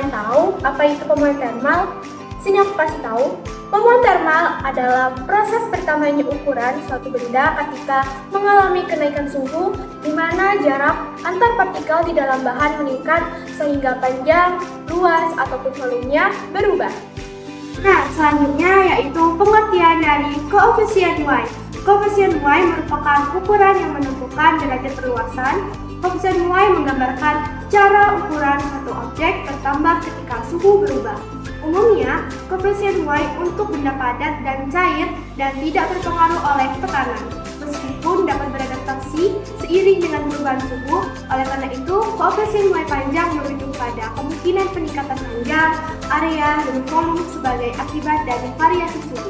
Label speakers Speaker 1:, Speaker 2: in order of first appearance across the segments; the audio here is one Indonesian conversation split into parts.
Speaker 1: kalian tahu apa itu pemuaian termal? Sini aku kasih tahu. Pemuaian termal adalah proses bertambahnya ukuran suatu benda ketika mengalami kenaikan suhu, di mana jarak antar partikel di dalam bahan meningkat sehingga panjang, luas, ataupun volumenya berubah. Nah, selanjutnya yaitu pengertian dari koefisien Y. Koefisien Y merupakan ukuran yang menentukan derajat perluasan. Koefisien Y menggambarkan cara ukuran suatu objek bertambah ketika suhu berubah. Umumnya, koefisien Y untuk benda padat dan cair dan tidak terpengaruh oleh tekanan, meskipun dapat beradaptasi seiring dengan perubahan suhu. Oleh karena itu, koefisien Y panjang merujuk pada kemungkinan peningkatan panjang, area, dan volume sebagai akibat dari variasi suhu.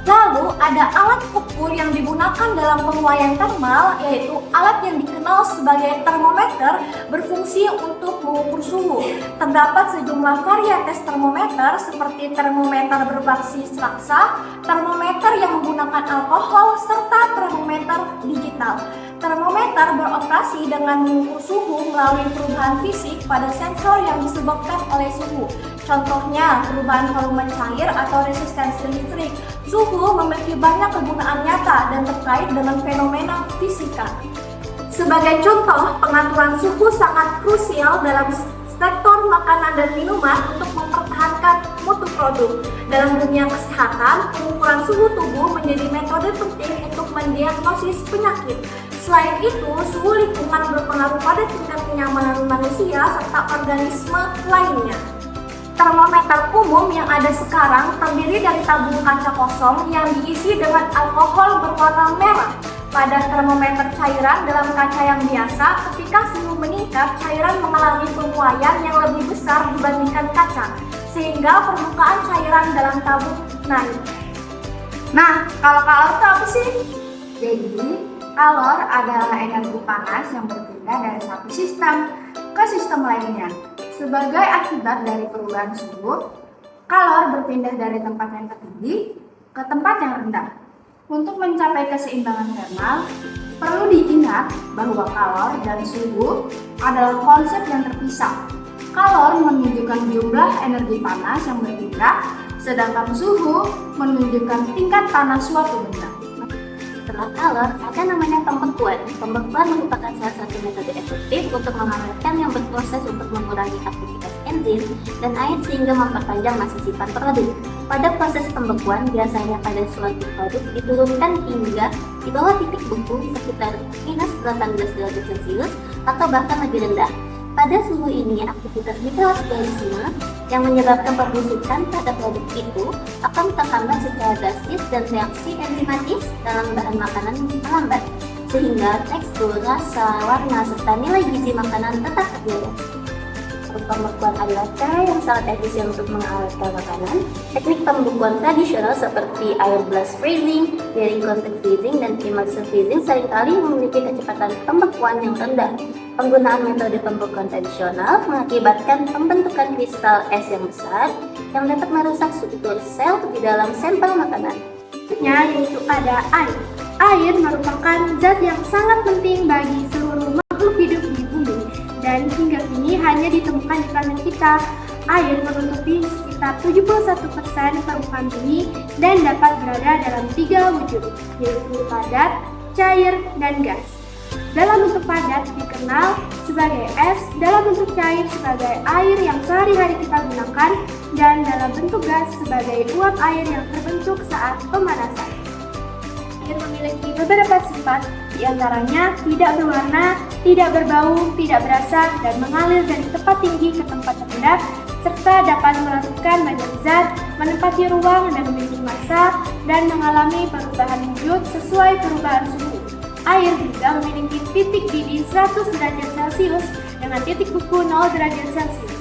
Speaker 2: Lalu ada alat ukur yang digunakan dalam penguaian termal, yaitu alat yang dikenal sebagai termometer, berfungsi untuk mengukur suhu. Terdapat sejumlah varietas termometer seperti termometer berbasis raksa, termometer yang menggunakan alkohol, serta termometer digital. Termometer beroperasi dengan mengukur suhu melalui perubahan fisik pada sensor yang disebabkan oleh suhu. Contohnya, perubahan volume cair atau resistensi listrik. Suhu memiliki banyak kegunaan nyata dan terkait dengan fenomena fisika. Sebagai contoh, pengaturan suhu sangat krusial dalam sektor makanan dan minuman untuk mempertahankan mutu produk. Dalam dunia kesehatan, pengukuran suhu tubuh menjadi metode penting untuk mendiagnosis penyakit. Selain itu, suhu lingkungan berpengaruh pada tingkat kenyamanan manusia serta organisme lainnya. Termometer umum yang ada sekarang terdiri dari tabung kaca kosong yang diisi dengan alkohol berwarna merah. Pada termometer cairan dalam kaca yang biasa, ketika suhu meningkat, cairan mengalami penguaian yang lebih besar dibandingkan kaca, sehingga permukaan cairan dalam tabung naik.
Speaker 3: Nah, kalau kalor itu apa sih? Jadi, kalor adalah energi panas yang berpindah dari satu sistem ke sistem lainnya. Sebagai akibat dari perubahan suhu, kalor berpindah dari tempat yang tertinggi ke tempat yang rendah. Untuk mencapai keseimbangan termal, perlu diingat bahwa kalor dan suhu adalah konsep yang terpisah. Kalor menunjukkan jumlah energi panas yang berpindah, sedangkan suhu menunjukkan tingkat panas suatu benda.
Speaker 4: Setelah kalor, ada namanya pembekuan. Pembekuan merupakan salah satu metode efektif untuk menghangatkan yang berproses untuk mengurangi aktivitas enzim dan air sehingga memperpanjang masa simpan produk. Pada proses pembekuan, biasanya pada suatu produk diturunkan hingga di bawah titik beku sekitar minus 18 derajat Celcius atau bahkan lebih rendah. Pada suhu ini, aktivitas mikroorganisme yang menyebabkan pembusukan pada produk itu akan terhambat secara drastis dan reaksi enzimatis dalam bahan makanan melambat, sehingga tekstur, rasa, warna, serta nilai gizi makanan tetap terjaga. Pembekuan adalah cara yang sangat efisien untuk mengawetkan makanan. Teknik pembekuan tradisional seperti air blast freezing, bearing contact freezing, dan immersion freezing seringkali memiliki kecepatan pembekuan yang rendah. Penggunaan metode pembekuan tradisional mengakibatkan pembentukan kristal es yang besar yang dapat merusak struktur sel di dalam sampel makanan.
Speaker 1: Yaitu ada air. Air merupakan zat yang sangat penting bagi seluruh makhluk hidup di bumi dan hingga kini hanya ditemukan di planet kita. Air menutupi sekitar 71% permukaan bumi dan dapat berada dalam 3 wujud, yaitu padat, cair, dan gas. Dalam bentuk padat dikenal sebagai es, dalam bentuk cair sebagai air yang sehari-hari kita gunakan, dan dalam bentuk gas sebagai uap air yang terbentuk saat pemanasan. Air memiliki beberapa sifat, diantaranya tidak berwarna, tidak berbau, tidak berasa, dan mengalir dari tempat tinggi ke tempat rendah, serta dapat melarutkan banyak zat, menempati ruang dan memiliki massa, dan mengalami perubahan wujud sesuai perubahan suhu. Air juga memiliki titik didih 100 derajat Celcius dengan titik beku 0 derajat Celcius.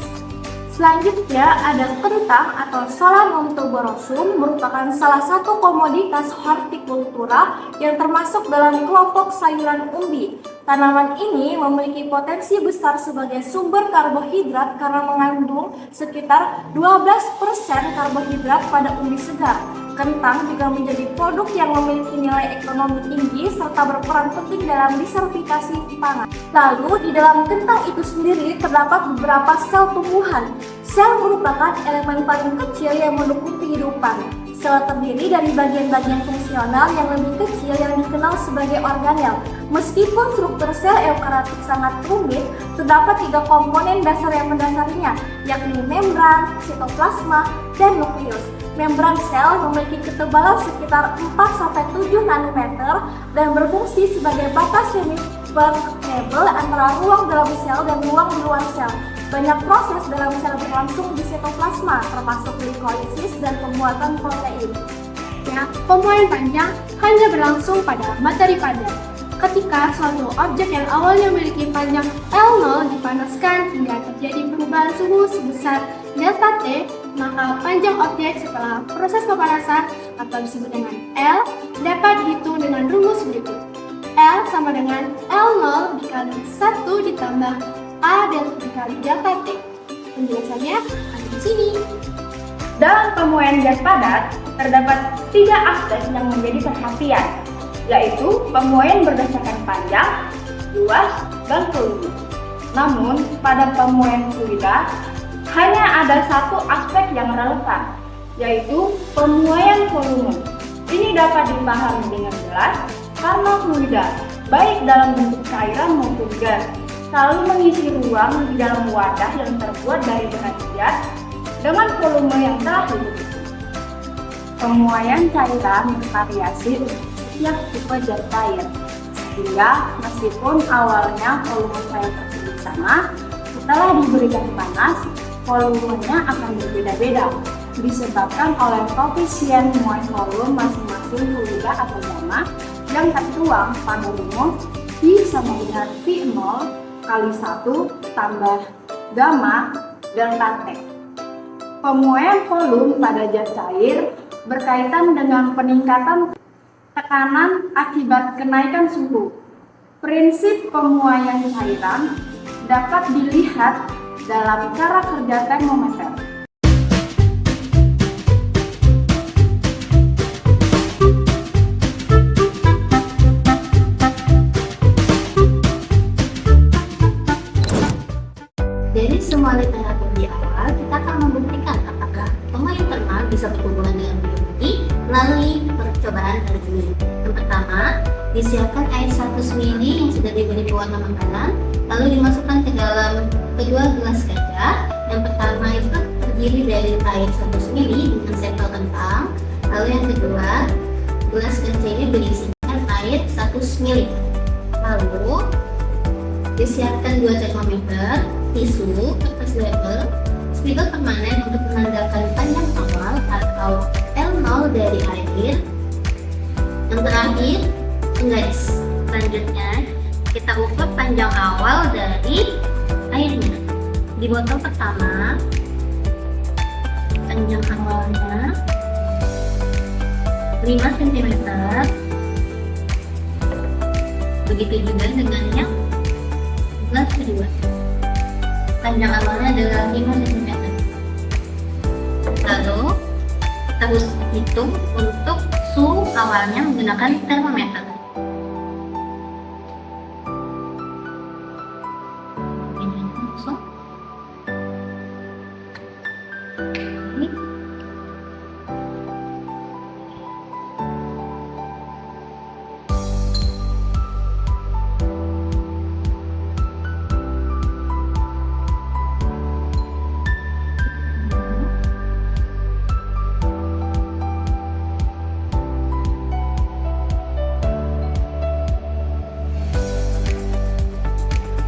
Speaker 2: Selanjutnya ada kentang atau Solanum tuberosum, merupakan salah satu komoditas hortikultura yang termasuk dalam kelompok sayuran umbi. Tanaman ini memiliki potensi besar sebagai sumber karbohidrat karena mengandung sekitar 12% karbohidrat pada umbi segar. Kentang juga menjadi produk yang memiliki nilai ekonomi tinggi serta berperan penting dalam disertifikasi pangan. Lalu di dalam kentang itu sendiri terdapat beberapa sel tumbuhan. Sel merupakan elemen paling kecil yang mendukung kehidupan. Sel terdiri dari bagian-bagian fungsional yang lebih kecil yang dikenal sebagai organel. Meskipun struktur sel eukariotik sangat rumit, terdapat 3 komponen dasar yang mendasarinya, yakni membran, sitoplasma, dan nukleus. Membran sel memiliki ketebalan sekitar 4-7 nanometer dan berfungsi sebagai batas semi-permeable antara ruang dalam sel dan ruang di luar sel. Banyak proses dalam sel berlangsung di sitoplasma, termasuk glikolisis dan pembuatan protein.
Speaker 1: Ya, pemuaian panjang hanya berlangsung pada materi padat. Ketika suatu objek yang awalnya memiliki panjang L0 dipanaskan hingga terjadi perubahan suhu sebesar delta T, maka panjang objek setelah proses pemanasan atau disebut dengan L dapat dihitung dengan rumus berikut. L sama dengan L0 dikali 1 ditambah A dikali delta T. Penjelasannya ada di sini.
Speaker 3: Dalam pemuaian gas padat, terdapat 3 aspek yang menjadi perhatian, yaitu pemuaian berdasarkan panjang, luas, dan volume. Namun, pada pemuaian fluida, hanya ada satu aspek yang relevan, yaitu pemuaian volume. Ini dapat dipahami dengan jelas karena fluida, baik dalam bentuk cairan maupun gas, selalu mengisi ruang di dalam wadah yang terbuat dari bahan gas dengan volume yang telah ditentukan. Pemuaian cairan bervariasi untuk setiap tipe zat cair, sehingga meskipun awalnya volume cair tersebut sama, setelah diberikan panas, volumenya akan berbeda-beda, disebabkan oleh koefisien muai volume masing-masing fluida atau gamma yang tertuang pada rumus I sama dengan V0 kali 1 tambah gamma delta T. Pemuaian volume pada zat cair berkaitan dengan peningkatan tekanan akibat kenaikan suhu. Prinsip pemuaian cairan dapat dilihat dalam cara kerja termometer.
Speaker 4: Dari semua literatur di awal, kita akan membuktikan apakah pemuaian termal bisa berhubungan dengan biologi melalui percobaan uji. Yang pertama, disiapkan air 100 ml yang sudah diberi pewarna makanan, lalu dimasukkan ke dalam kedua gelas kaca. Yang pertama itu terdiri dari air 100 ml dengan sampel kentang, lalu yang kedua, gelas kaca ini berisikan air 100 ml. Lalu disiapkan 2 termometer, tisu, kertas label, spidol permanen untuk menandakan panjang awal atau L0 dari air. Yang terakhir, penggaris. Selanjutnya, kita ukur panjang awal dari airnya. Di botol pertama, panjang awalnya 5 cm. Begitu juga dengan yang gelas kedua. Panjang awalnya adalah 5 cm. Lalu kita harus hitung untuk suhu awalnya menggunakan termometer. Ini langsung. Ini.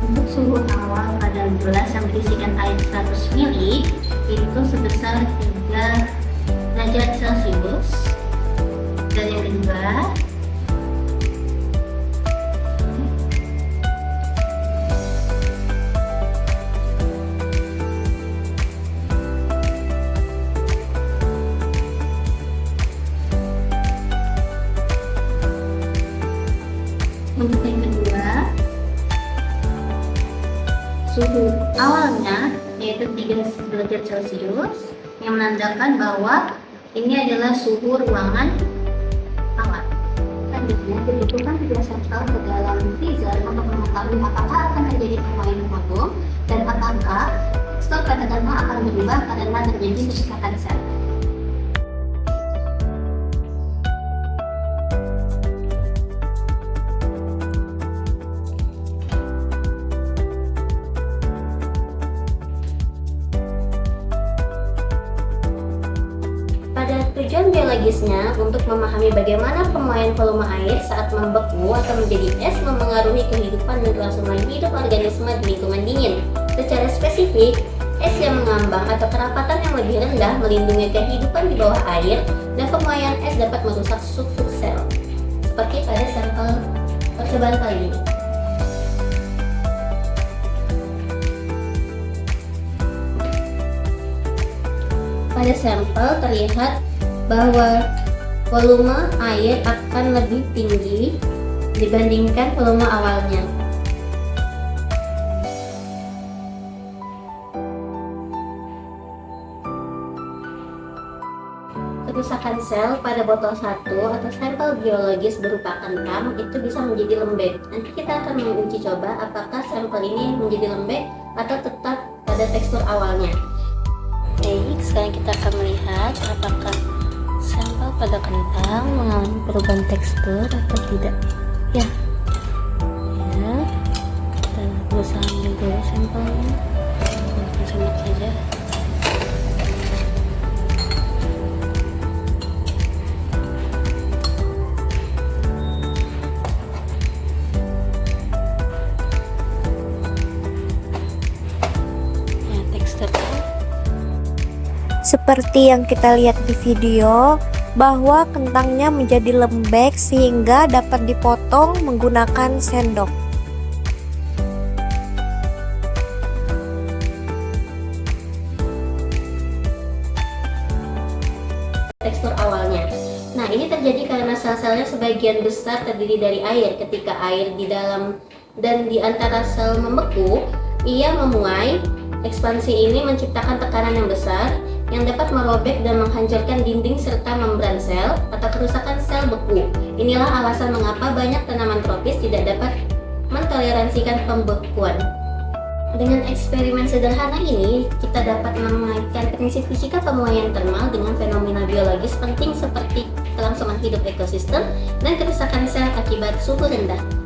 Speaker 4: Untuk suhu awal pada gelas yang berisikan air 100 ml itu sebesar 3 derajat Celcius. Dan yang kedua, untuk yang kedua derajat Celcius yang menandakan bahwa ini adalah suhu ruangan alat. Selanjutnya dibutuhkan 3 sampel ke dalam freezer untuk mengetahui apakah akan terjadi penuaian volume dan apakah tekstur pada thermal akan berubah karena terjadi kerusakan sel. Tujuan biologisnya untuk memahami bagaimana pemuaian volume air saat membeku atau menjadi es memengaruhi kehidupan dan kelangsungan hidup organisme di lingkungan dingin. Secara spesifik, es yang mengambang atau kerapatan yang lebih rendah melindungi kehidupan di bawah air, dan pemuaian es dapat merusak struktur sel, seperti pada sampel percobaan kali ini. Pada sampel terlihat bahwa volume air akan lebih tinggi dibandingkan volume awalnya. Kerusakan sel pada botol 1 atau sampel biologis berupa kentang itu bisa menjadi lembek. Nanti kita akan menguji coba apakah sampel ini menjadi lembek atau tetap pada tekstur awalnya. Oke, sekarang kita akan melihat apakah sampel pada kentang mengalami perubahan tekstur atau tidak. Ya, kita berusaha ambil dulu sampelnya. Kita simak saja. Ya, teksturnya
Speaker 2: Seperti yang kita lihat di video, bahwa kentangnya menjadi lembek sehingga dapat dipotong menggunakan sendok.
Speaker 4: tekstur awalnya. Nah, ini terjadi karena sel-selnya sebagian besar terdiri dari air. Ketika air di dalam dan di antara sel membeku, ia memuai. Ekspansi ini menciptakan tekanan yang besar yang dapat merobek dan menghancurkan dinding serta membran sel atau kerusakan sel beku. Inilah alasan mengapa banyak tanaman tropis tidak dapat mentoleransikan pembekuan. Dengan eksperimen sederhana ini, kita dapat mengaitkan prinsip fisika pemuaian termal dengan fenomena biologis penting seperti kelangsungan hidup ekosistem dan kerusakan sel akibat suhu rendah.